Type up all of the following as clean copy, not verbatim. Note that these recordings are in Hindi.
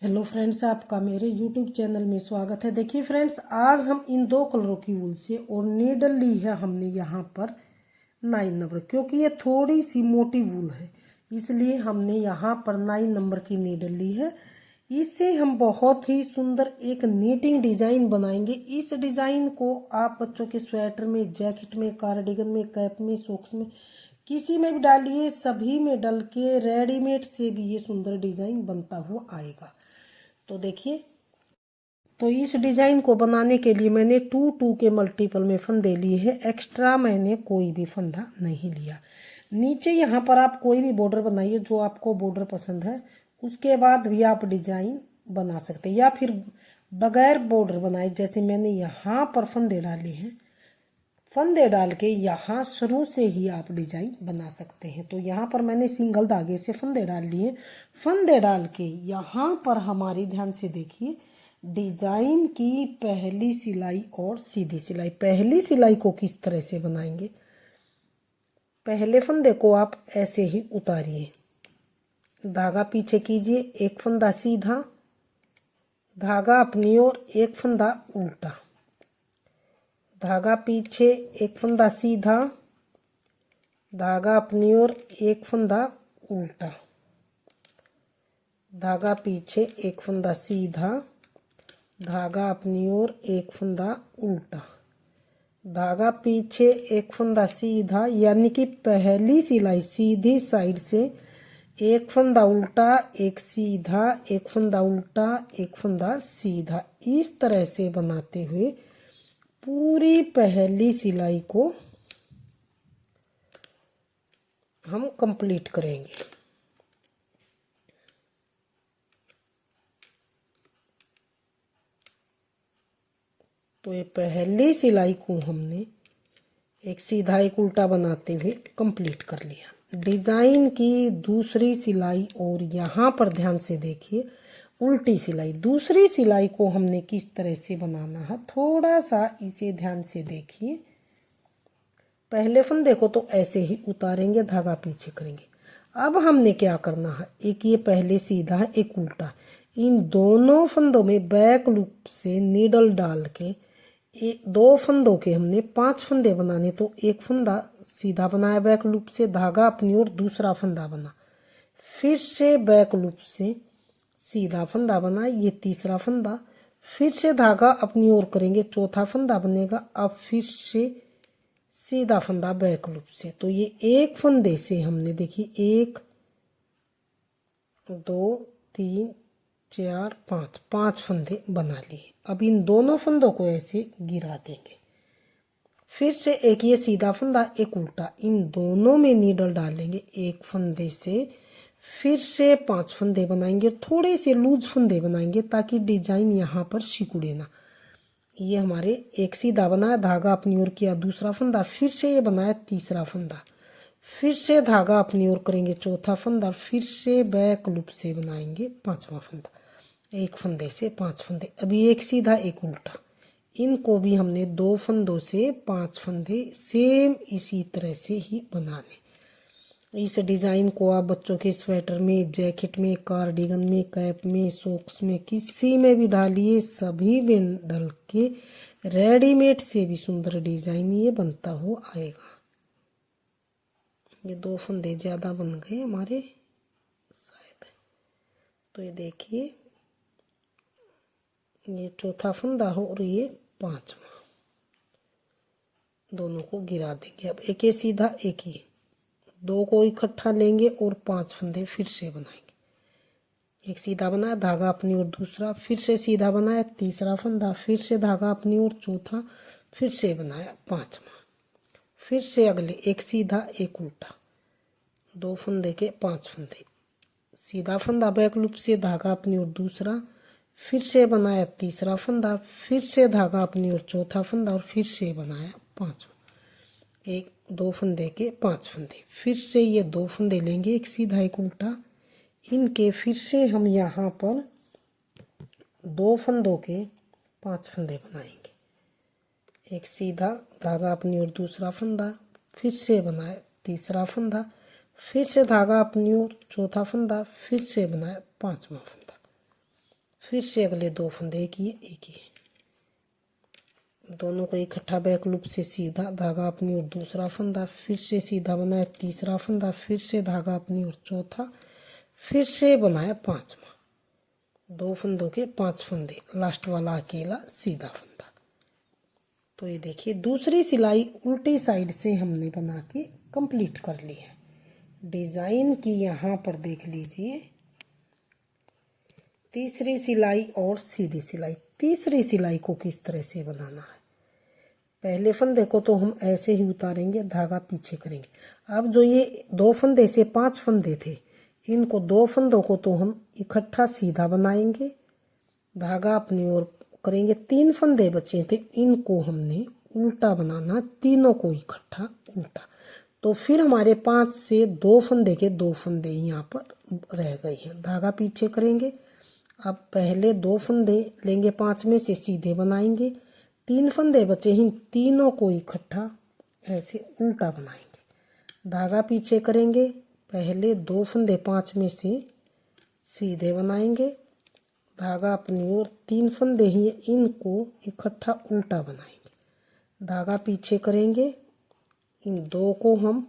हेलो फ्रेंड्स, आपका मेरे यूट्यूब चैनल में स्वागत है। देखिए फ्रेंड्स, आज हम इन दो कलरों की वूल से और नीडल ली है हमने यहाँ पर 9 नंबर, क्योंकि ये थोड़ी सी मोटी वूल है इसलिए हमने यहाँ पर 9 नंबर की नीडल ली है। इससे हम बहुत ही सुंदर एक नीटिंग डिज़ाइन बनाएंगे। इस डिज़ाइन को आप बच्चों के स्वेटर में, जैकेट में, कार्डिगन में, कैप में, सॉक्स में, किसी में भी डालिए, सभी में डल के रेडीमेड से भी ये सुंदर डिज़ाइन बनता हुआ आएगा। तो देखिए, तो इस डिज़ाइन को बनाने के लिए मैंने 2 के मल्टीपल में फंदे लिए हैं। एक्स्ट्रा मैंने कोई भी फंदा नहीं लिया। नीचे यहाँ पर आप कोई भी बॉर्डर बनाइए जो आपको बॉर्डर पसंद है, उसके बाद भी आप डिज़ाइन बना सकते हैं, या फिर बगैर बॉर्डर बनाए जैसे मैंने यहाँ पर फंदे डाले हैं। फंदे डाल के यहाँ शुरू से ही आप डिजाइन बना सकते हैं। तो यहाँ पर मैंने सिंगल धागे से फंदे डाल लिए। फंदे डाल के यहाँ पर हमारी ध्यान से देखिए, डिजाइन की पहली सिलाई और सीधी सिलाई। पहली सिलाई को किस तरह से बनाएंगे, पहले फंदे को आप ऐसे ही उतारिए, धागा पीछे कीजिए, एक फंदा सीधा, धागा अपनी ओर, एक फंदा उल्टा, धागा पीछे, एक फंदा सीधा, धागा अपनी ओर, एक फंदा उल्टा, धागा पीछे, एक फंदा सीधा, धागा अपनी ओर, एक फंदा उल्टा, धागा पीछे, एक फंदा सीधा, यानी कि पहली सिलाई सीधी साइड से एक फंदा उल्टा, एक सीधा, एक फंदा उल्टा, एक फंदा सीधा, इस तरह से बनाते हुए पूरी पहली सिलाई को हम कंप्लीट करेंगे। तो ये पहली सिलाई को हमने एक सीधा एक उल्टा बनाते हुए कंप्लीट कर लिया। डिज़ाइन की दूसरी सिलाई, और यहाँ पर ध्यान से देखिए, उल्टी सिलाई। दूसरी सिलाई को हमने किस तरह से बनाना है, थोड़ा सा इसे ध्यान से देखिए। पहले फंदे को तो ऐसे ही उतारेंगे, धागा पीछे करेंगे। अब हमने क्या करना है, एक ये पहले सीधा है, एक उल्टा, इन दोनों फंदों में बैक लूप से नीडल डाल के दो फंदों के हमने 5 फंदे बनाने। तो एक फंदा सीधा बनाया बैक लूप से, धागा अपनी ओर, दूसरा फंदा बना, फिर से बैक लूप से सीधा फंदा बना, ये तीसरा फंदा, फिर से धागा अपनी ओर करेंगे, चौथा फंदा बनेगा। अब फिर से सीधा फंदा बैक लूप से। तो ये एक फंदे से हमने देखिए 1 2 3 4 5 5 फंदे बना लिए। अब इन दोनों फंदों को ऐसे गिरा देंगे, फिर से एक ये सीधा फंदा, एक उल्टा, इन दोनों में नीडल डालेंगे एक फंदे से, फिर से 5 फंदे बनाएंगे। थोड़े से लूज फंदे बनाएंगे ताकि डिजाइन यहाँ पर सिकुड़े ना। ये हमारे एक सीधा बनाया, धागा अपनी ओर किया, दूसरा फंदा, फिर से ये बनाया तीसरा फंदा, फिर से धागा अपनी ओर करेंगे, चौथा फंदा, फिर से बैक लूप से बनाएंगे 5वां फंदा, एक फंदे से 5 फंदे। अभी एक सीधा एक उल्टा, इनको भी हमने 2 फंदों से 5 फंदे सेम इसी तरह से ही बनाने। इस डिज़ाइन को आप बच्चों के स्वेटर में, जैकेट में, कार्डिगन में, कैप में, सॉक्स में, किसी में भी डालिए, सभी में डल के रेडीमेड से भी सुंदर डिज़ाइन ये बनता हुआ आएगा। ये 2 फंदे ज़्यादा बन गए हमारे शायद। तो ये देखिए, ये चौथा फंदा हो और ये 5वां, दोनों को गिरा देंगे। अब एक ये सीधा, एक ये, 2 को इकट्ठा लेंगे और 5 फंदे फिर से बनाएंगे। एक सीधा बनाया, धागा अपनी ओर, दूसरा, फिर से सीधा बनाया, तीसरा फंदा, फिर से धागा अपनी ओर, चौथा, फिर से बनाया 5वां, फिर से अगले एक सीधा एक उल्टा, 2 फंदे के 5 फंदे, सीधा फंदा बैक लूप से, धागा अपनी ओर, दूसरा, फिर से बनाया तीसरा फंदा, फिर से धागा अपनी ओर, चौथा फंदा, और फिर से बनाया 5वां, एक 2 फंदे के 5 फंदे, फिर से ये 2 फंदे लेंगे, एक सीधा एक उल्टा, इनके फिर से हम यहाँ पर 2 फंदों के 5 फंदे बनाएंगे। एक सीधा, धागा अपनी ओर, दूसरा फंदा, फिर से बनाया तीसरा फंदा, फिर से धागा अपनी ओर, चौथा फंदा, फिर से बनाया 5वां फंदा, फिर से अगले 2 फंदे, एक ये दोनों को इकट्ठा बैक लूप से सीधा धागा अपनी ओर दूसरा फंदा, फिर से सीधा बनाया तीसरा फंदा, फिर से धागा अपनी ओर चौथा, फिर से बनाया 5वां। 2 फंदों के 5 फंदे, लास्ट वाला अकेला सीधा फंदा। तो ये देखिए दूसरी सिलाई उल्टी साइड से हमने बना के कंप्लीट कर ली है। डिजाइन की यहाँ पर देख लीजिए, तीसरी सिलाई और सीधी सिलाई। तीसरी सिलाई को किस तरह से बनाना है, पहले फंदे को तो हम ऐसे ही उतारेंगे, धागा पीछे करेंगे। अब जो ये 2 फंदे से 5 फंदे थे, इनको 2 फंदों को तो हम इकट्ठा सीधा बनाएंगे, धागा अपनी ओर करेंगे। 3 फंदे बचे थे, इनको हमने उल्टा बनाना, तीनों को इकट्ठा उल्टा। तो फिर हमारे 5 से 2 फंदे के 2 फंदे यहाँ पर रह गए हैं, धागा पीछे करेंगे। अब पहले 2 फंदे लेंगे, 5 में से सीधे बनाएंगे, 3 फंदे बचे हैं, तीनों को इकट्ठा ऐसे उल्टा बनाएंगे, धागा पीछे करेंगे। पहले 2 फंदे 5 में से सीधे बनाएंगे, धागा अपनी ओर, 3 फंदे ही इनको इकट्ठा उल्टा बनाएंगे, धागा पीछे करेंगे। इन 2 को हम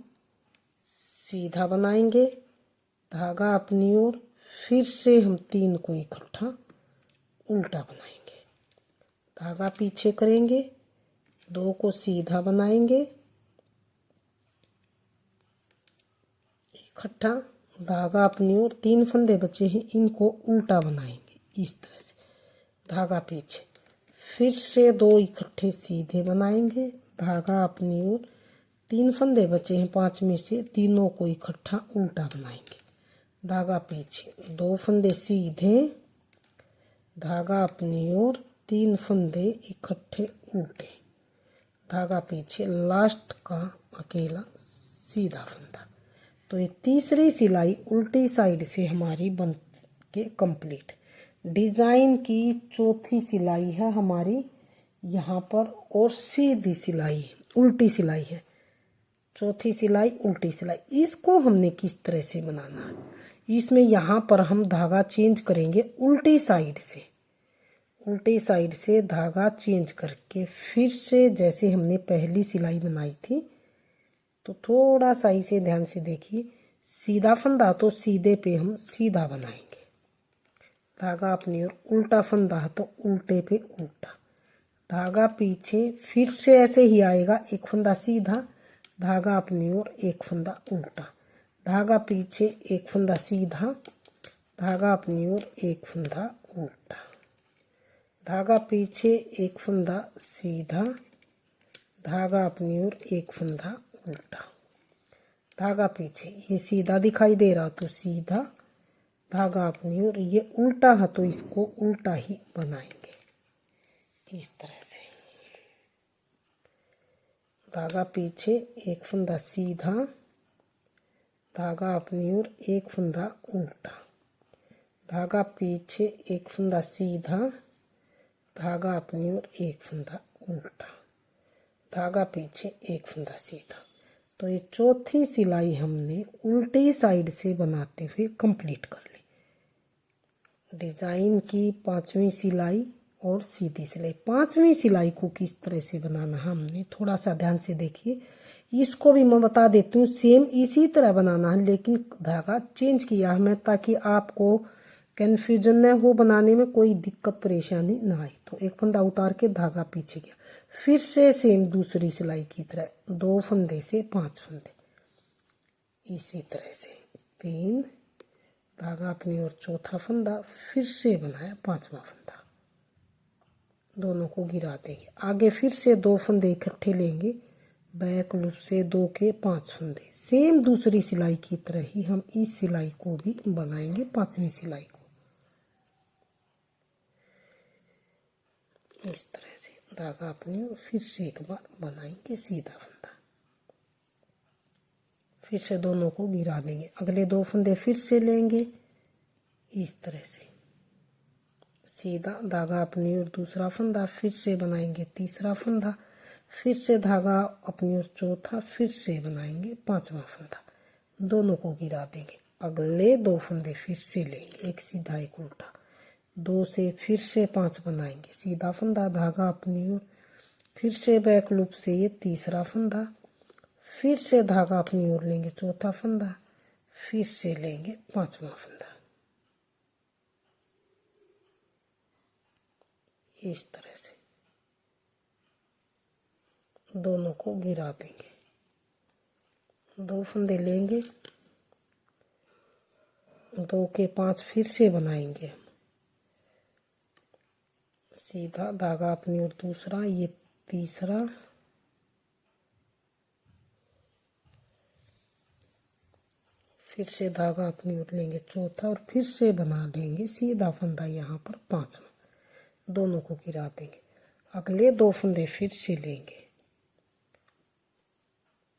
सीधा बनाएंगे, धागा अपनी ओर, फिर से हम 3 को इकट्ठा उल्टा बनाएंगे, धागा पीछे करेंगे, 2 को सीधा बनाएंगे, इकट्ठा, धागा अपनी ओर, 3 फंदे बचे हैं, इनको उल्टा बनाएंगे इस तरह से, धागा पीछे, फिर से 2 इकट्ठे सीधे बनाएंगे, धागा अपनी ओर, 3 फंदे बचे हैं 5 में से, तीनों को इकट्ठा उल्टा बनाएंगे, धागा पीछे, 2 फंदे सीधे, धागा अपनी ओर, 3 फंदे इकट्ठे उल्टे, धागा पीछे, लास्ट का अकेला सीधा फंदा। तो ये तीसरी सिलाई उल्टी साइड से हमारी बन के कंप्लीट। डिज़ाइन की चौथी सिलाई है हमारी यहाँ पर, और सीधी सिलाई उल्टी सिलाई है, चौथी सिलाई उल्टी सिलाई। इसको हमने किस तरह से बनाना है, इसमें यहाँ पर हम धागा चेंज करेंगे उल्टी साइड से, उल्टी साइड से धागा चेंज करके फिर से जैसे हमने पहली सिलाई बनाई थी, तो थोड़ा सा इसे ध्यान से देखिए, सीधा फंदा तो सीधे पे हम सीधा बनाएंगे, धागा अपनी ओर, उल्टा फंदा है तो उल्टे पे उल्टा, धागा पीछे, फिर से ऐसे ही आएगा, एक फंदा सीधा, धागा अपनी ओर, एक फंदा उल्टा, धागा पीछे, एक फंदा सीधा, धागा अपनी ओर, एक फंदा उल्टा, धागा पीछे, एक फंदा सीधा, धागा अपनी ओर, एक फंदा उल्टा, धागा पीछे, ये सीधा दिखाई दे रहा तो सीधा, धागा अपनी ओर, ये उल्टा है तो इसको उल्टा ही बनाएंगे इस तरह से, धागा पीछे, एक फंदा सीधा, धागा अपनी ओर, एक फंदा उल्टा, धागा पीछे, एक फंदा सीधा, धागा अपनी ओर, एक फंदा उल्टा, धागा पीछे, एक फंदा सीधा। तो ये चौथी सिलाई हमने उल्टी साइड से बनाते हुए कंप्लीट कर ली। डिज़ाइन की 5वीं सिलाई और सीधी सिलाई। 5वीं सिलाई को किस तरह से बनाना हमने थोड़ा सा ध्यान से देखिए, इसको भी मैं बता देती हूँ, सेम इसी तरह बनाना है, लेकिन धागा चेंज किया है मैं, ताकि आपको कन्फ्यूजन न हो, बनाने में कोई दिक्कत परेशानी ना आए। तो एक फंदा उतार के धागा पीछे गया, फिर से सेम दूसरी सिलाई की तरह 2 फंदे से 5 फंदे, इसी तरह से 3, धागा अपनी ओर, चौथा फंदा, फिर से बनाया 5वां फंदा, दोनों को गिरा देंगे, आगे फिर से 2 फंदे इकट्ठे लेंगे, बैक लूप से 2 के 5 फंदे, सेम दूसरी सिलाई की तरह ही हम इस सिलाई को भी बनाएंगे, 5वीं सिलाई को इस तरह से, धागा अपनी ओर, फिर से एक बार बनाएंगे सीधा फंदा, फिर से दोनों को गिरा देंगे, अगले 2 फंदे फिर से लेंगे इस तरह से, सीधा, धागा अपनी ओर, दूसरा फंदा, फिर से बनाएंगे तीसरा फंदा, फिर से धागा अपनी ओर चौथा, फिर से बनाएंगे 5वां फंदा, दोनों को गिरा देंगे, अगले 2 फंदे फिर से लेंगे, एक सीधा एक उल्टा, 2 से फिर से 5 बनाएंगे, सीधा फंदा, धागा अपनी ओर, फिर से बैक लूप से ये तीसरा फंदा, फिर से धागा अपनी ओर लेंगे, चौथा फंदा, फिर से लेंगे पांचवा फंदा। इस तरह से दोनों को गिरा देंगे, 2 फंदे लेंगे, 2 के 5 फिर से बनाएंगे हम, सीधा धागा अपनी ओर दूसरा, ये तीसरा, फिर से धागा अपनी ओर लेंगे चौथा, और फिर से बना लेंगे सीधा फंदा यहाँ पर पांचवा, दोनों को गिरा देंगे। अगले 2 फंदे फिर से लेंगे,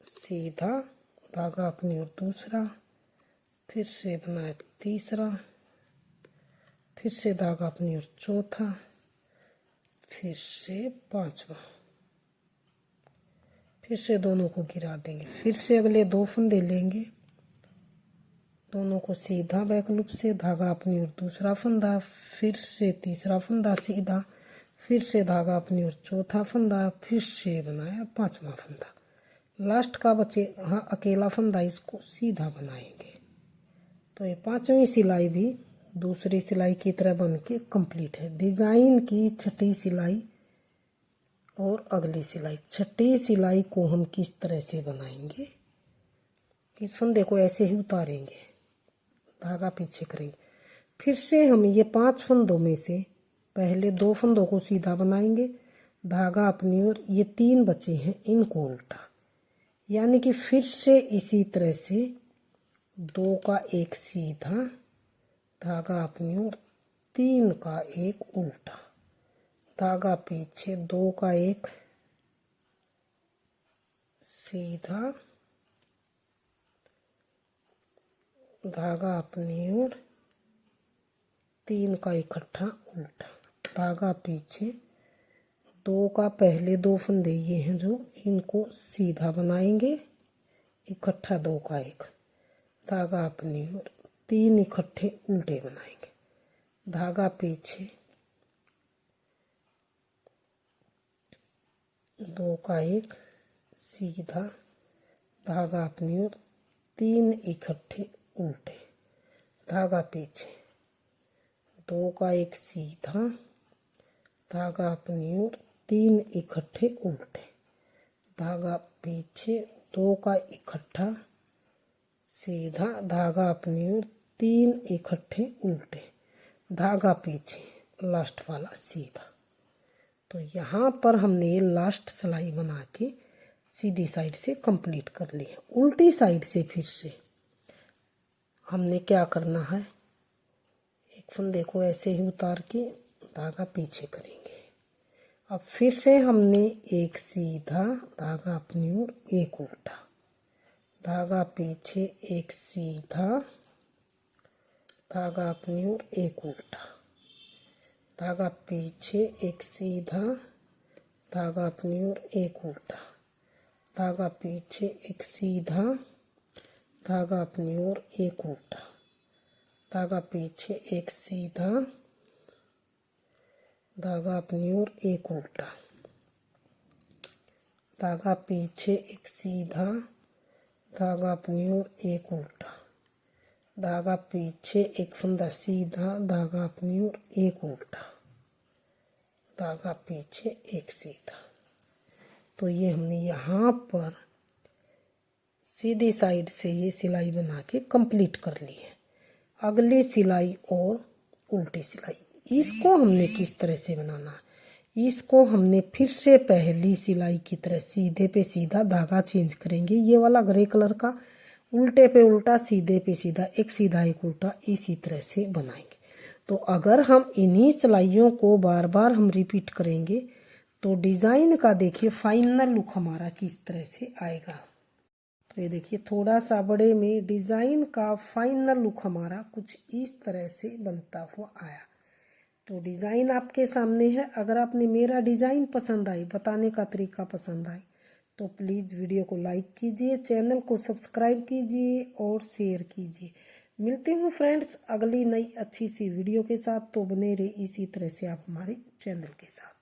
सीधा धागा अपनी ओर दूसरा, फिर से बनाए तीसरा, फिर से धागा अपनी ओर चौथा, फिर से पांचवा, फिर से दोनों को गिरा देंगे। फिर से अगले 2 फंदे लेंगे, दोनों को सीधा बैक लूप से, धागा अपनी ओर दूसरा फंदा, फिर से तीसरा फंदा सीधा, फिर से धागा अपनी ओर चौथा फंदा, फिर से बनाया पांचवा फंदा, लास्ट का बचे हाँ अकेला फंदा, इसको सीधा बनाएंगे। तो ये 5वीं सिलाई भी दूसरी सिलाई की तरह बन के कंप्लीट है। डिजाइन की छठी सिलाई और अगली सिलाई, छठी सिलाई को हम किस तरह से बनाएंगे, इस फंदे को ऐसे ही उतारेंगे, धागा पीछे करेंगे, फिर से हम ये 5 फंदों में से पहले 2 फंदों को सीधा बनाएंगे, धागा अपनी ओर, ये 3 बचे हैं इनको उल्टा, यानी कि फिर से इसी तरह से 2 का एक सीधा, धागा अपनी ओर, 3 का एक उल्टा, धागा पीछे, 2 का एक सीधा, धागा अपनी ओर, 3 का इकट्ठा उल्टा, धागा पीछे, 2 का पहले 2 फंदे ये हैं जो इनको सीधा बनाएंगे, इकट्ठा 2 का एक, धागा अपनी ओर, 3 इकट्ठे उल्टे बनाएंगे, धागा पीछे, 2 का एक सीधा, धागा अपनी ओर, 3 इकट्ठे उल्टे, धागा पीछे, 2 का एक सीधा, धागा अपनी ओर, 3 इकट्ठे उल्टे, धागा पीछे, 2 का इकट्ठा सीधा, धागा अपनी ओर, 3 इकट्ठे उल्टे, धागा पीछे, लास्ट वाला सीधा। तो यहाँ पर हमने ये लास्ट सिलाई बना के सीधी साइड से कंप्लीट कर ली है। उल्टी साइड से फिर से हमने क्या करना है, एक फंदे को ऐसे ही उतार के धागा पीछे करेंगे। अब फिर से हमने एक सीधा, धागा अपनी ओर, एक उल्टा, धागा पीछे, एक सीधा, धागा अपनी ओर, एक उल्टा, धागा पीछे, एक सीधा, धागा अपनी ओर, एक उल्टा, धागा पीछे, एक सीधा, धागा अपनी ओर, एक उल्टा, धागा पीछे, एक सीधा, धागा अपनी ओर, एक उल्टा, धागा पीछे, एक सीधा, धागा अपनी ओर, एक उल्टा, धागा पीछे, एक फंदा सीधा, धागा अपनी ओर, एक उल्टा, धागा पीछे, एक सीधा। तो ये हमने यहाँ पर सीधी साइड से ये सिलाई बना के कंप्लीट कर ली है। अगली सिलाई और उल्टी सिलाई, इसको हमने किस तरह से बनाना है, इसको हमने फिर से पहली सिलाई की तरह सीधे पे सीधा धागा चेंज करेंगे, ये वाला ग्रे कलर का, उल्टे पे उल्टा, सीधे पे सीधा, एक सीधा एक उल्टा, इसी तरह से बनाएंगे। तो अगर हम इन्हीं सिलाइयों को बार बार हम रिपीट करेंगे तो डिज़ाइन का देखिए फाइनल लुक हमारा किस तरह से आएगा। तो ये देखिए थोड़ा सा बड़े में डिज़ाइन का फाइनल लुक हमारा कुछ इस तरह से बनता हुआ आया। तो डिज़ाइन आपके सामने है। अगर आपने मेरा डिज़ाइन पसंद आई, बताने का तरीका पसंद आए, तो प्लीज़ वीडियो को लाइक कीजिए, चैनल को सब्सक्राइब कीजिए और शेयर कीजिए। मिलती हूँ फ्रेंड्स अगली नई अच्छी सी वीडियो के साथ। तो बने रहे इसी तरह से आप हमारे चैनल के साथ।